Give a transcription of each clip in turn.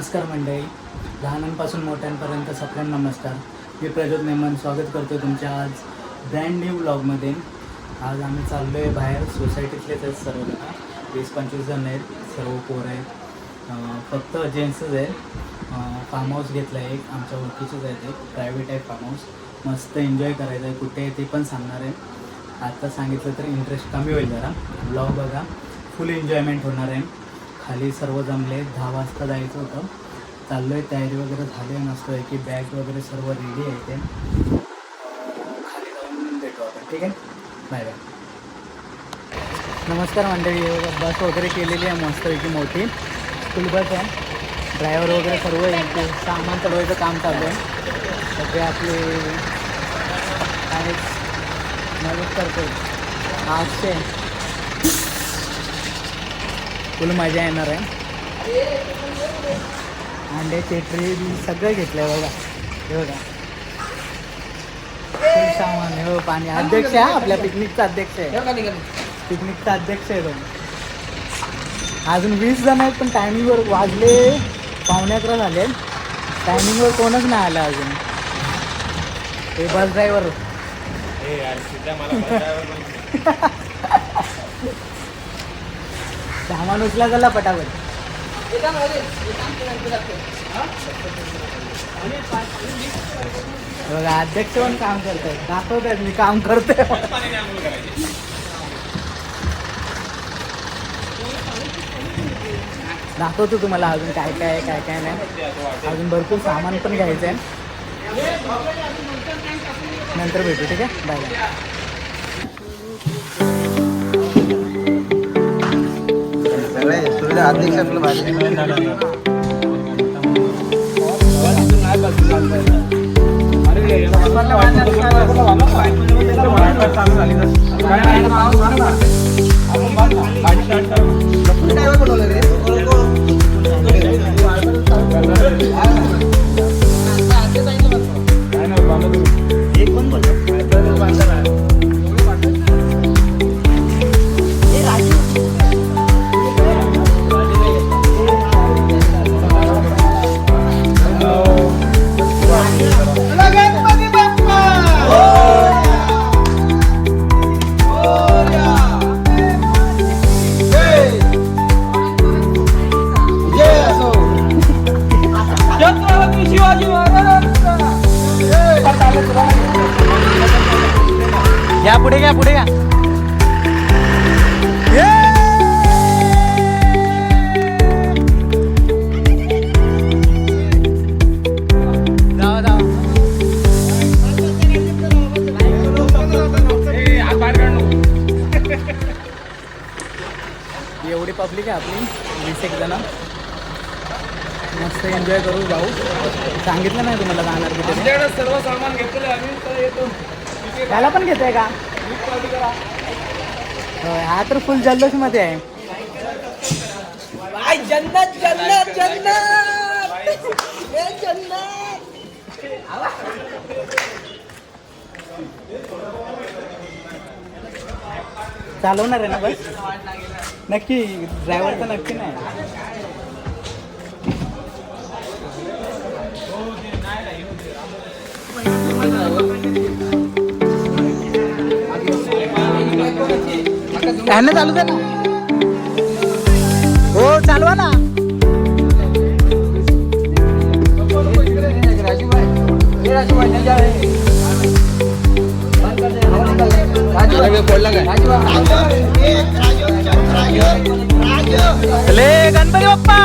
नमस्कार मंडळी, लहानांपासून मोठ्यांपर्यंत सगळ्यांना नमस्कार. मी प्रज्योत नेमन स्वागत करतो तुमच्या आज ब्रँड न्यू ब्लॉगमध्ये. आज आम्ही चाललो आहे बाहेर. सोसायटीतलेच आहेत सर्वजण, 20-25 जण आहेत, सर्व पोरं आहेत, फक्त जेंट्सच आहेत. फार्म हाऊस घेतला आहे, एक आमच्या ओळखीचेच आहेत, एक प्रायव्हेट आहे फार्म हाऊस. मस्त एन्जॉय करायचं आहे. कुठे आहे ते पण सांगणार आहे. आता सांगितलं तर इंटरेस्ट कमी होईल जरा. ब्लॉग बघा, फुल एन्जॉयमेंट होणार आहे. खाली सर्व जमले, 10 वाजता जायचं होतं. चाललो आहे, तयारी वगैरे झाली, मस्त आहे की बॅग वगैरे सर्व रेडी आहे. ते खाली जाऊन भेटू आपण, ठीक आहे. Bye bye. नमस्कार मंडळी, बस वगैरे केलेली आहे मस्तपैकी, मोठी स्कूल बस आहे. ड्रायव्हर वगैरे सर्व आहे, सामान चढवायचं काम चालू आहे. सगळे आपले काय मदत करतो. आजचे फुल मजा येणार आहे. अंड्याचे ट्रे सगळं घेतलं आहे बघा. हे बघा, फुल सामान आहे. हो, पाणी. अध्यक्ष आहे आपल्या पिकनिकचा, अध्यक्ष आहे, पिकनिकचा अध्यक्ष आहे तो. अजून 20 जण आहेत, पण टायमिंगवर वाजले 11:15 झाले. टायमिंगवर कोणच नाही आलं अजून. हे बस ड्रायव्हर सामान उचला झाला पटापट. बघा, अध्यक्ष पण काम करत आहेत, दाखवत आहेत मी काम करते. दाखवतो तुम्हाला अजून काय काय काय काय नाही. अजून भरपूर सामान पण घ्यायचं आहे. नंतर भेटू, ठीक आहे. Bye bye. सुविधा अध्यक्ष आपलं या पुढे घ्या, पुढे घ्या. एवढी पब्लिक आहे आपली, 20 जण. मस्त एन्जॉय करू, जाऊ. सांगितलं नाही तुम्हाला जाणार कुठे. सर्व सामान घेतलेलं आम्ही तर येतो. त्याला पण घेतोय का? हा तर फुल जल्लोष मध्ये आहे. जन्नत जन्नत जन्नत जन्नत. चालवणार आहे ना बस? नक्की, ड्रायव्हर तर नक्की नाही. त्यांना चालू द्या ना. हो, चालवा ना. गणपती बाप्पा.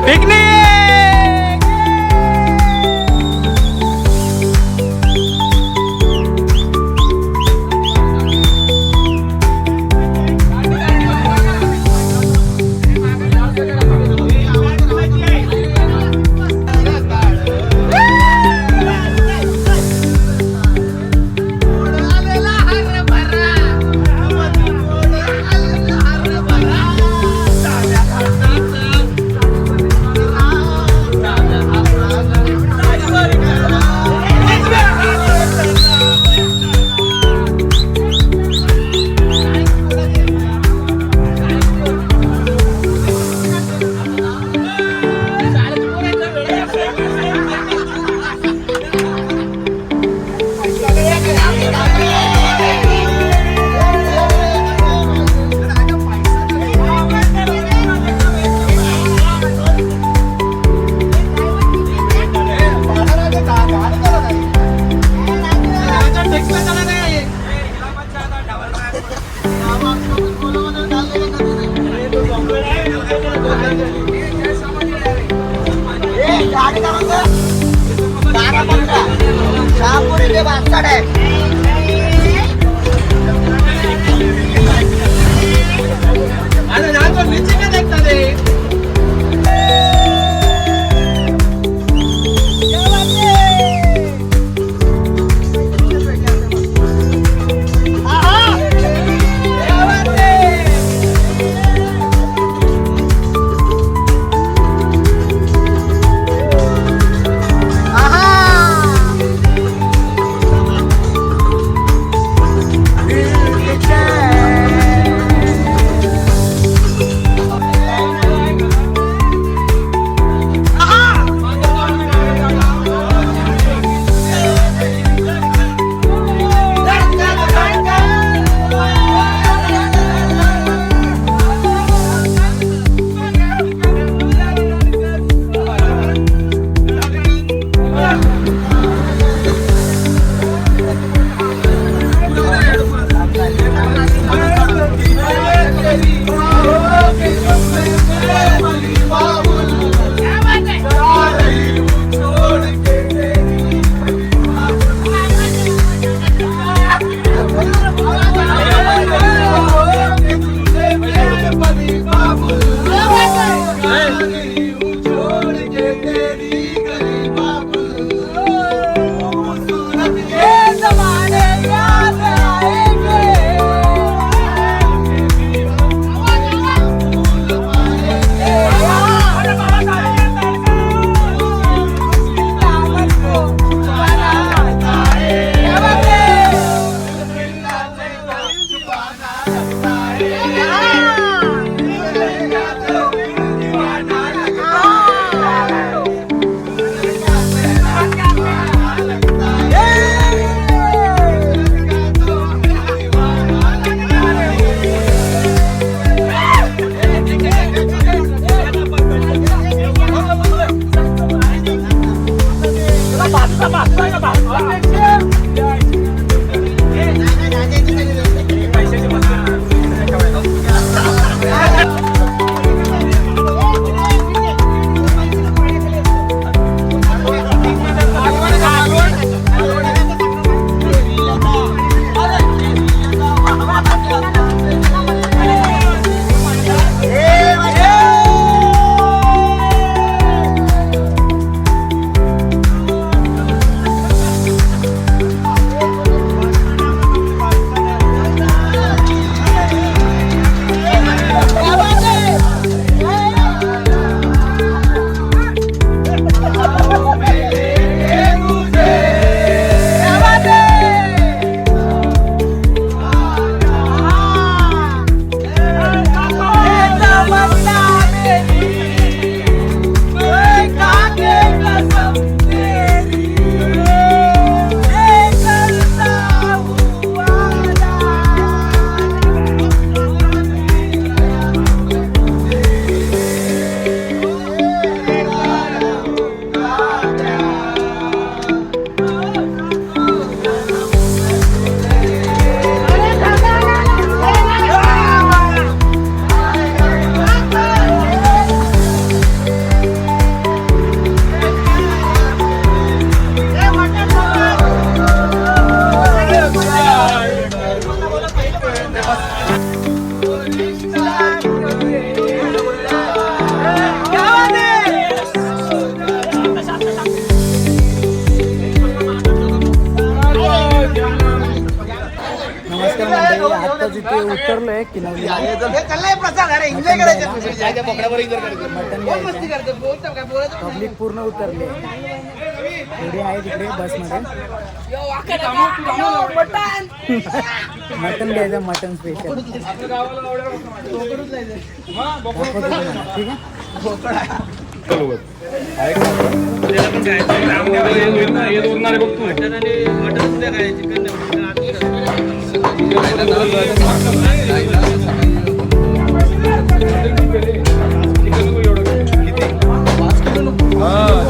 पिकनिक तिथे उतरलोय की नवीन पब्लिक पूर्ण उतरले. एवढी आहे तिकडे बसमध्ये. मटन घ्यायचं, मटन स्पेशल. ठीक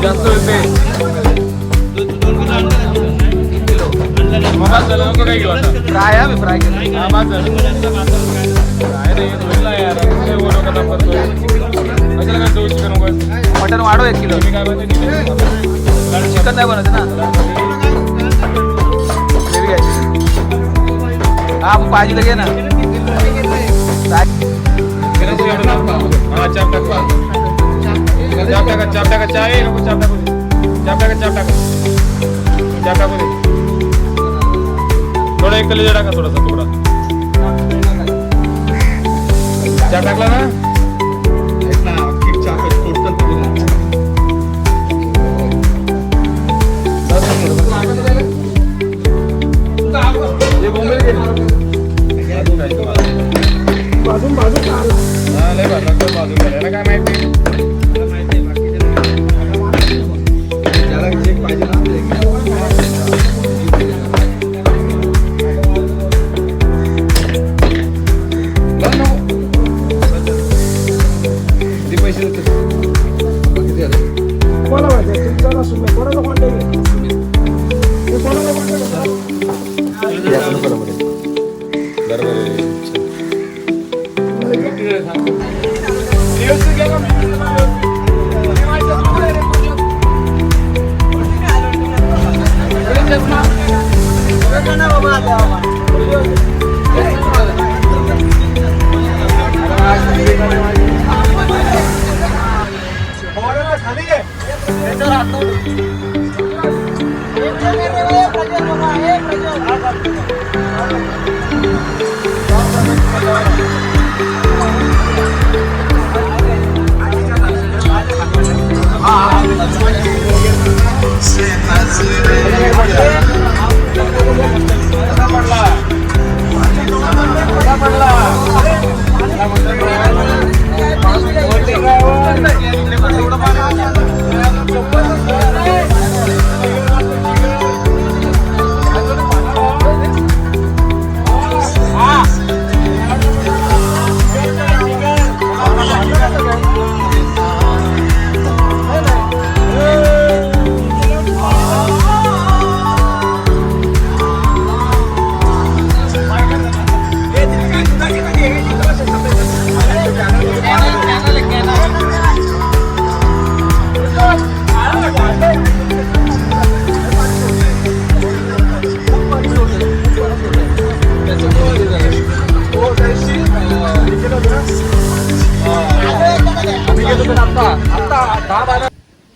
जास्त होते काय घेऊ फ्राय आहे फ्राय मटन वाढव 1 किलो. चिकन नाही बनवते ना. पाहिजे तर घे ना चाप टाका चाय नको चाप टाकू दे थोडा एक कलेजा टाका थोडासा तुकडा चाप टाकला ना काय माहिती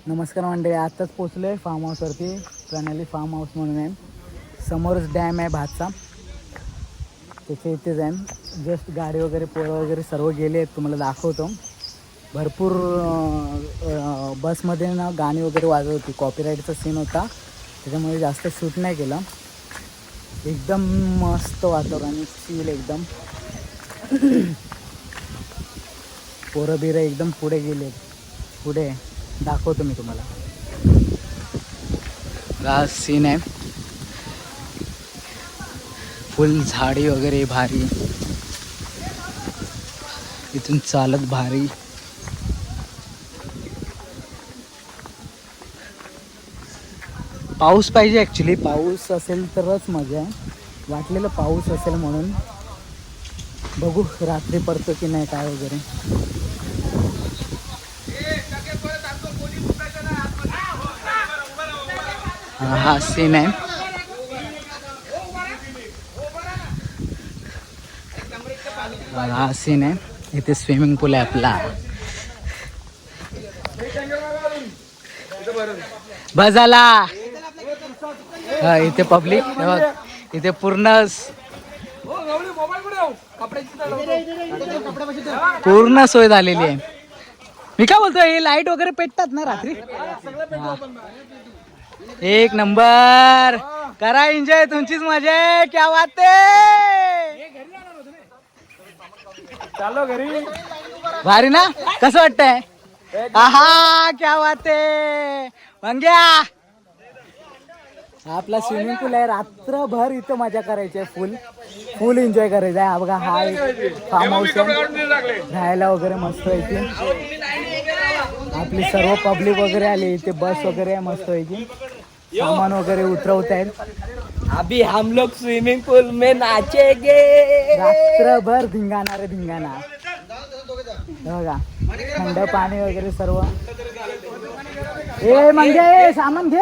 नमस्कार मंडळी, आत्ताच पोचलो आहे फार्म हाऊसवरती. प्रणाली फार्म हाऊस म्हणून आहे. समोरच डॅम आहे भातचा, त्याच्या इथेच आहे. जस्ट गाडी वगैरे पोरं वगैरे सर्व गेले आहेत, तुम्हाला दाखवतो. भरपूर बसमध्ये ना गाणी वगैरे वाजत होती, कॉपीराईटचा सीन होता, त्याच्यामुळे जास्त शूट नाही केलं. एकदम मस्त वातावरण, चिल एकदम. पोरं बिरं एकदम पुढे गेले, पुढे दाखवतो मी तुम्हाला. हा सीन आहे, फुल झाडी वगैरे भारी, इथून चालत भारी. पाऊस पाहिजे ॲक्च्युली, पाऊस असेल तरच मजा आहे. वाटलेलं पाऊस असेल म्हणून, बघू रात्री पडतो की नाही काय वगैरे. हा सीन आहे. हा सीन आहे. इथे स्विमिंग पूल आहे आपला. बजाला इथे पब्लिक, इथे पूर्ण सोय झालेली आहे. मी काय बोलतोय, हे लाईट वगैरे पेटतात ना रात्री. एक नंबर करा एन्जॉय, तुमचीच मजा आहे. क्या बात आहे, चालो घरी. भारी ना, कसं वाटतंय? आहा क्या बात आहे. मंग्या आपला स्विमिंग पूल आहे, रात्रभर इथं मजा करायची आहे, फुल एन्जॉय करायचं आहे. हा बघा, हा एक फार्म हाऊस आहे, राहायला वगैरे मस्त आहे इथे. आपली सर्व पब्लिक वगैरे आली इथे, बस वगैरे आहे मस्त आहे इथे. सामान वगैरे उतरवत आहेत. अभी हम लोग स्विमिंग पूल में नाचेंगे. रात्रभर धिंगाणा रे धिंगाणा. बघा थंड पाणी वगैरे सर्व. ए म्हणजे सामान घे.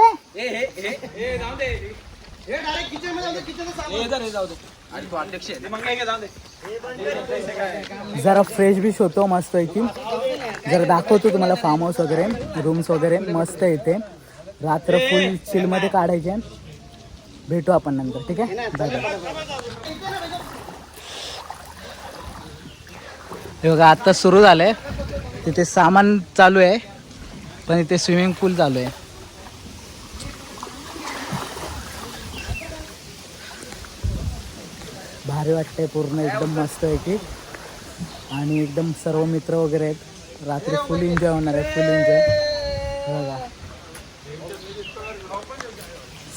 जरा फ्रेश बीच होतो मस्त आहे की जरा दाखवतो तुम्हाला फार्म हाऊस वगैरे रूम्स वगैरे मस्त आहे इथे रात्र फुल चिलमध्ये काढायचे भेटू आपण नंतर ठीक आहे बाय बाय. हे बघा आता सुरू झालंय तिथे सामान चालू आहे पण इथे स्विमिंग पूल चालू आहे. भारी वाटतंय पूर्ण एकदम मस्त आहे की आणि एकदम सर्व मित्र वगैरे आहेत रात्री फुल एन्जॉय होणार आहे फुल एन्जॉय. बघा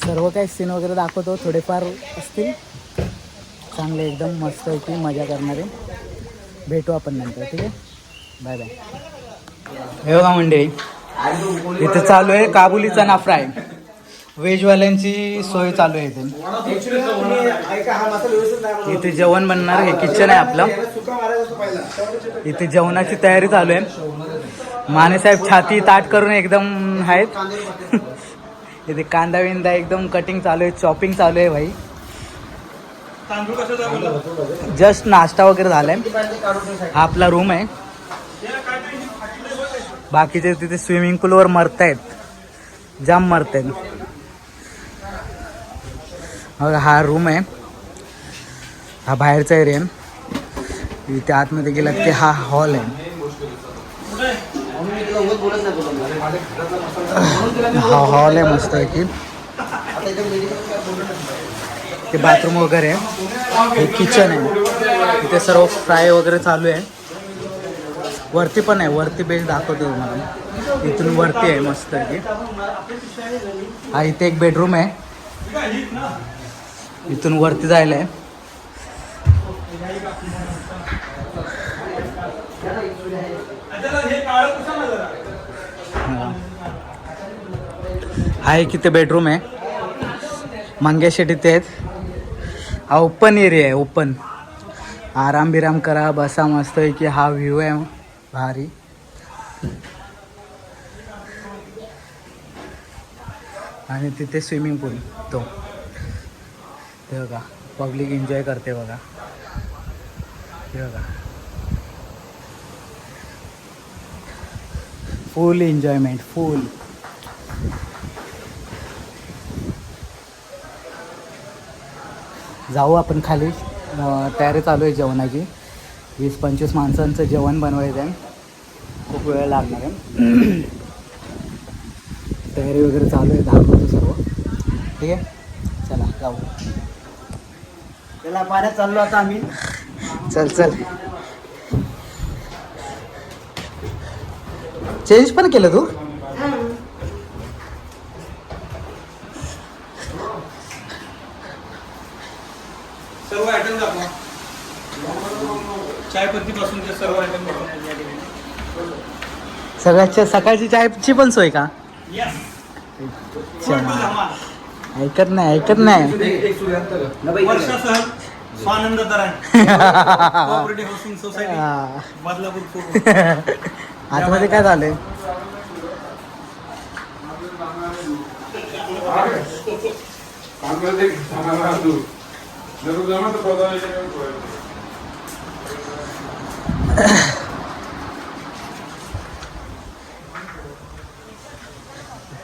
सर्व काही सीन वगैरे दाखवतो थोडेफार असतील चांगले एकदम मस्त आहे की मजा करणारे भेटू आपण नंतर ठीक आहे बाय बाय. हे बघा मंडळी इथे चालू आहे काबुली चना फ्राय व्हेजवाल्यांची सोय चालू आहे इथे. इथे जेवण बनणार हे किचन आहे आपलं इथे जेवणाची तयारी चालू आहे. मानेसाहेब छाती ताट करून एकदम आहेत इथे कांदा विंदा एकदम कटिंग चालू आहे चॉपिंग चालू आहे भाई. जस्ट नाश्ता वगैरे झालाय. हा आपला रूम आहे. बाकीचे तिथे स्विमिंग पूलवर मरतायत जाम मरतायत. हा रूम आहे हा बाहेरचा एरिया आहे. इथे आतमध्ये गेलात की हा हॉल आहे. हा हॉल आहे मस्त आहे की ते बाथरूम वगैरे आहे. हे किचन आहे इथे सर्व फ्राय वगैरे चालू आहे. वरती पण आहे वरती बेस दाखवतो तुम्हाला इथून वरती आहे मस्त आहे की. हा इथे एक बेडरूम आहे इथून वरती जायला आहे. हा एक इथे बेडरूम आहे. मंगेश शेट इथे आहेत. हा ओपन एरिया आहे ओपन आराम बिराम करा बसा मस्त आहे की हा व्ह्यू आहे भारी. आणि तिथे स्विमिंग पूल तो ते बघा पब्लिक एन्जॉय करते बघा ते बघा फुल एन्जॉयमेंट फुल. जाऊ आपण खाली तयारी चालू आहे जेवणाची 20-25 माणसांचं जेवण बनवायचं आहे. खूप वेळ लागणार आहे. तयारी वगैरे चालू आहे दाखवतो सर्व ठीक आहे चला जाऊ. त्याला पाण्यात चाललो आता आम्ही. चल चल चेंज पण केलं तू. सर्व आयटम दाखवा चायपत्ती पासून ते सर्व आयटम सगळ्याच्या सकाळची चायची पण सोय का. ऐकत नाही स्वानंद सोसायटी बदलापूर. आतमध्ये काय झालंय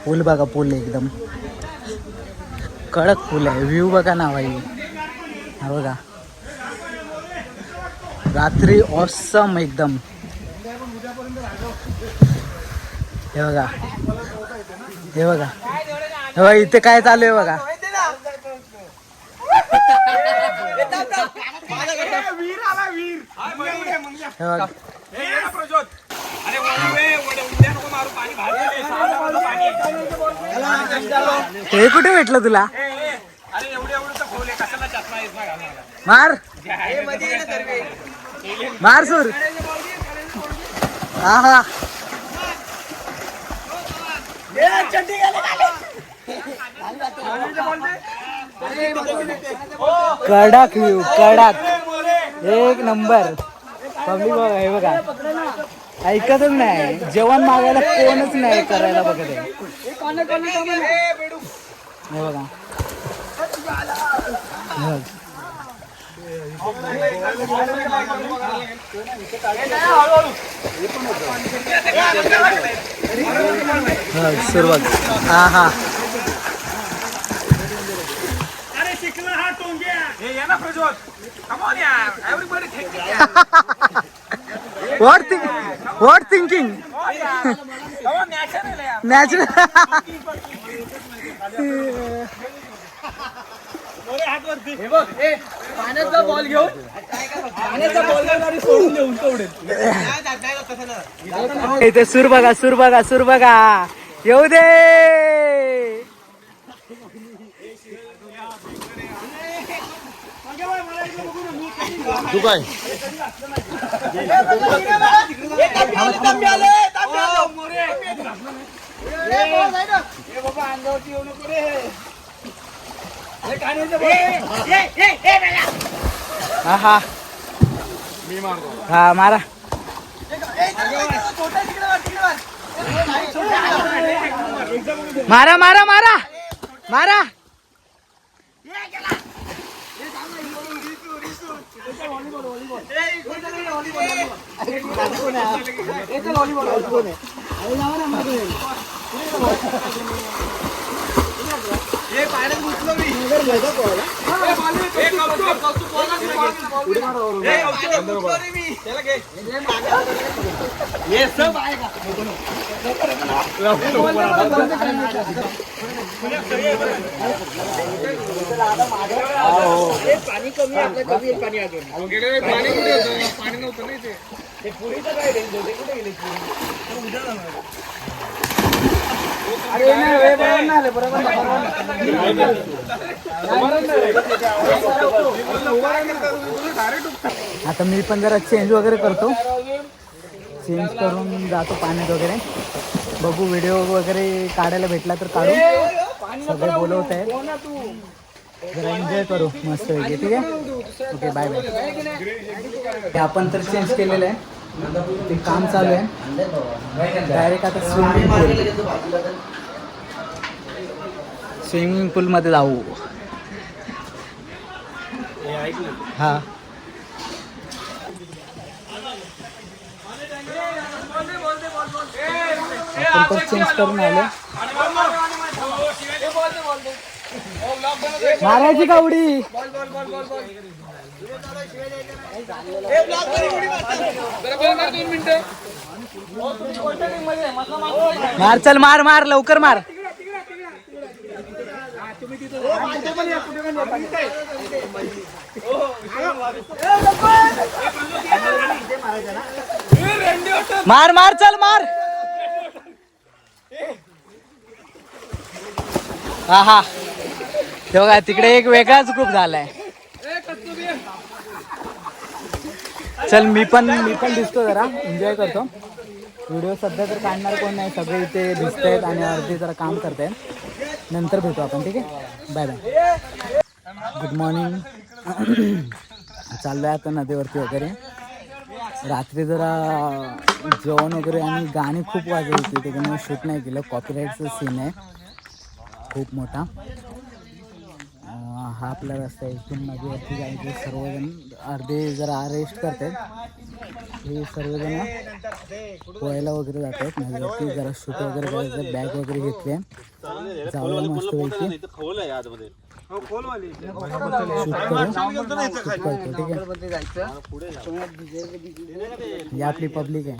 पूल बघा पूल एकदम कडक पूल आहे. व्ह्यू बघा ना भाई हा बघा रात्री ऑसम एकदम. हे बघा हे बघा हे बघा इथे काय चालू आहे बघा. हे बघा हे कुठे भेटलं तुला. मार मार सूर. हा हा कडक व्ह्यू कडक एक नंबर. पब्लिक बघा हे बघा ऐकतच नाही जेवण मागायला कोणच नाही करायला बघत आहे. हे बघा सुरुवात हा हा अरे शिकला हा टोंग्या हे या ना प्रज्वल कम ऑन यार एवरीबॉडी व्हॉट थिंकिंग नॅचरल पाण्याचा बॉल घेऊन पाण्याचा बॉल घेऊन सोडून देऊन तेवढे इथे सूर बघा येऊ दे. हा हा मारा मारा मारा मारा मारा. पाणी कमी आपलं कमी आहे पाणी अजून पाणी कुठे होतं पाणी नव्हतं ना इथे ते पुरीचं काय रेंज होते कुठे गेले आता मी पण जरा चेंज वगैरे करतो चेंज करून जातो पाण्यात वगैरे बघू व्हिडिओ वगैरे काढायला भेटला तर काढू सगळे बोलवत आहेत जरा एन्जॉय करू मस्त पैकी ठीक आहे ओके बाय बाय. आपण तर चेंज केलेलं आहे ते काम चालू आहे डायरेक्ट आता स्विमिंग पूलमध्ये जाऊ. हा आपण तर चेंज करून आलो मारायची का उडी मार चल मार मार लवकर मार. मार मार चल मार. हा हा तेव्हा तिकडे एक वेगळाच ग्रुप झालाय. चल मी पण दिसतो जरा एन्जॉय करतो व्हिडिओ सध्या तर काढणार कोण नाही सगळे इथे दिसत आहेत आणि अर्धे जरा काम करतायत नंतर भेटू आपण ठीक आहे बाय बाय. Good morning. चाललो आहे आता नदीवरती वगैरे रात्री जरा जेवण वगैरे आणि गाणी खूप वाजत होती त्याच्यामुळे शूट नाही केलं कॉपीराईटचं सीन आहे खूप मोठा. हा आपला रस्ता आहे इथून नदीवरती जायचे सर्वजण अर्धे जरा रेस्ट करतात हे सर्वजण पोहायला वगैरे जात आहेत नदीवरती जरा शूट वगैरे करायचं बॅग वगैरे घेतले जाऊया मस्तपैकी शूट करून ठीक आहे. ही आपली पब्लिक आहे.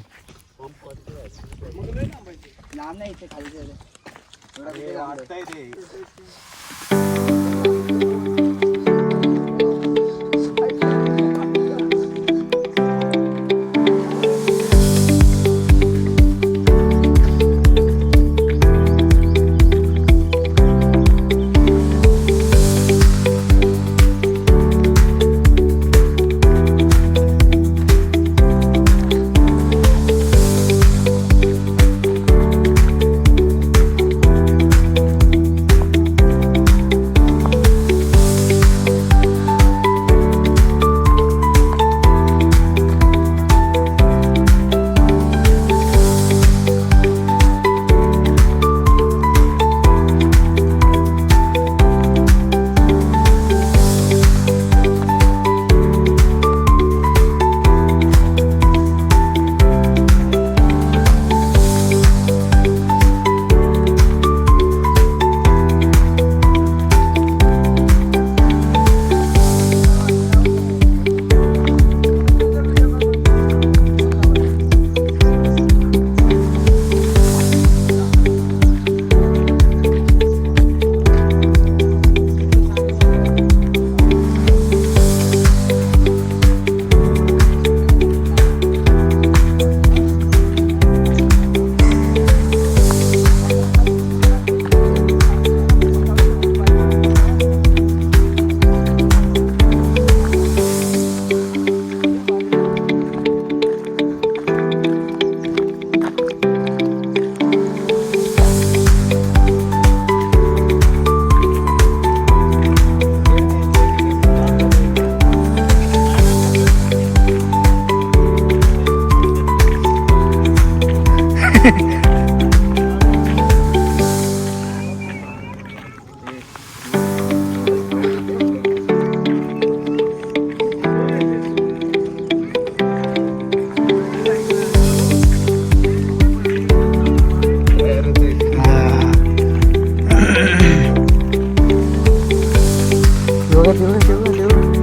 बघा तेवढं तेवढं तेवढं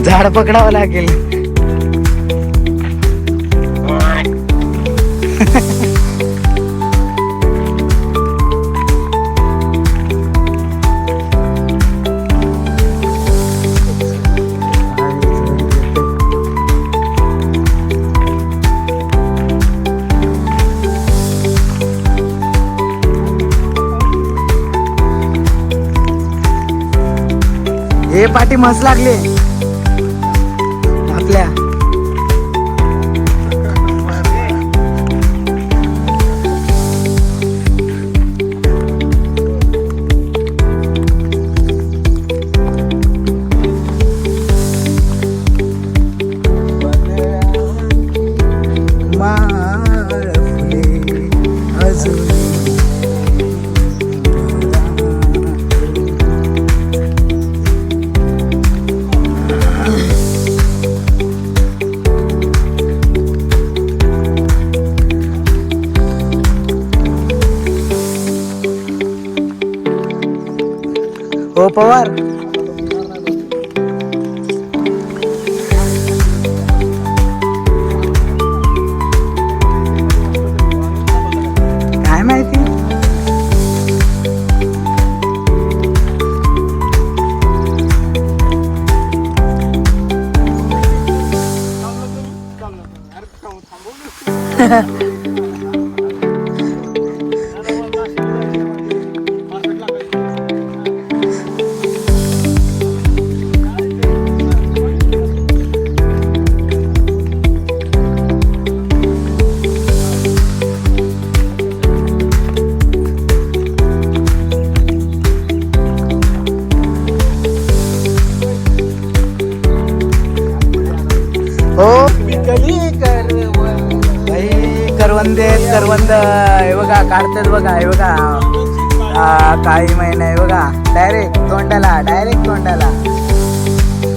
झाड पकडावं लागेल. हे पाठी मस्त लागले आपल्या. माळ फुले अजून हो पवार. काय माहिती. हो करवंदे करवंद हे बघा काढतात बघा. हे बघा काळी महिना आहे बघा. डायरेक्ट तोंडाला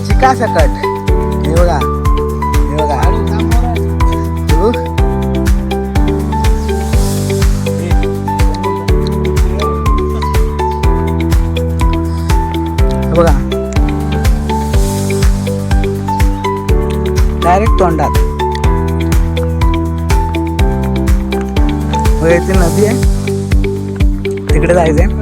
चिका सकट. हे बघा हे बघा बघा डायरेक्ट तोंडात. ती नदी आहे तिकडे जायचंय.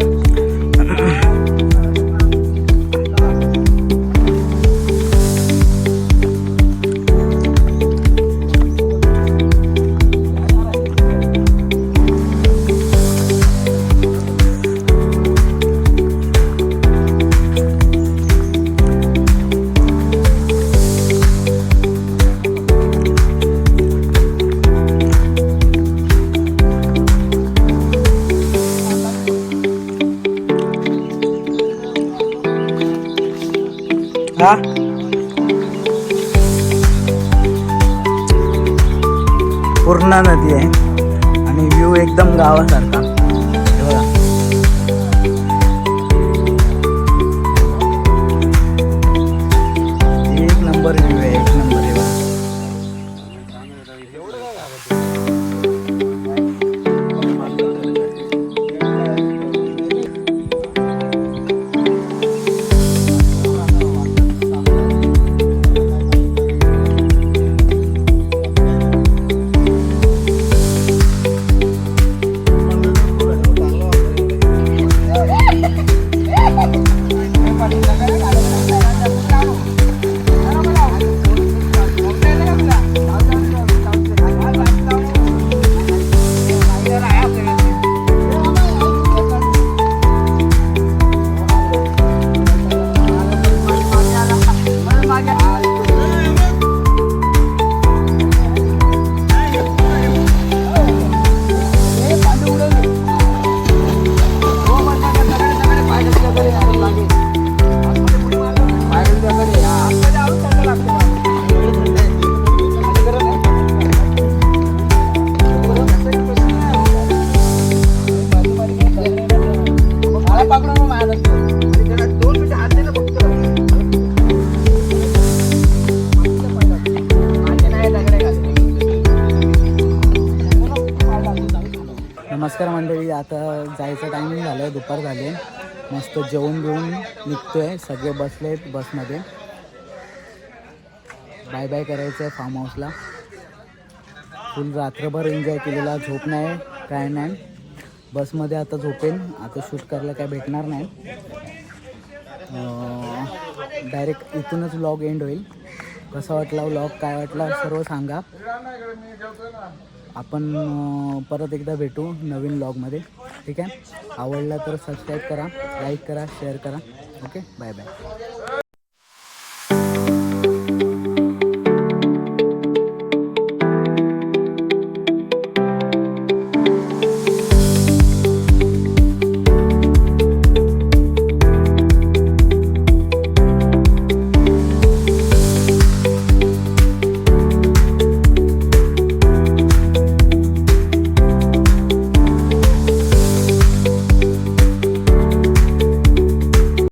हा पूर्ण नदी आहे आणि व्ह्यू एकदम गावासारखा. हे बघा एक नंबर व्ह्यू आहे. एक नंबर. हे बघा नमस्कार मंडळी, आता जायचं टायमिंग झालं आहे, दुपार झाले. मस्त जेवण बिवून निघतो आहे, सगळे बसले आहेत बसमध्ये. बाय बाय करायचं आहे फार्म हाऊसला. फुल रात्रभर एन्जॉय केलेला, झोप नाही काय नाही. बसमध्ये आता झोपेन, आता शूट करायला काय भेटणार नाही. डायरेक्ट इथूनच व्लॉग एंड होईल. कसा वाटला व्लॉग, काय वाटला सर्व सांगा. आपण परत एकदा भेटू नवीन व्लॉगमध्ये, ठीक आहे. आवडला तर सबस्क्राईब करा, लाईक करा, शेअर करा. Okay, bye bye.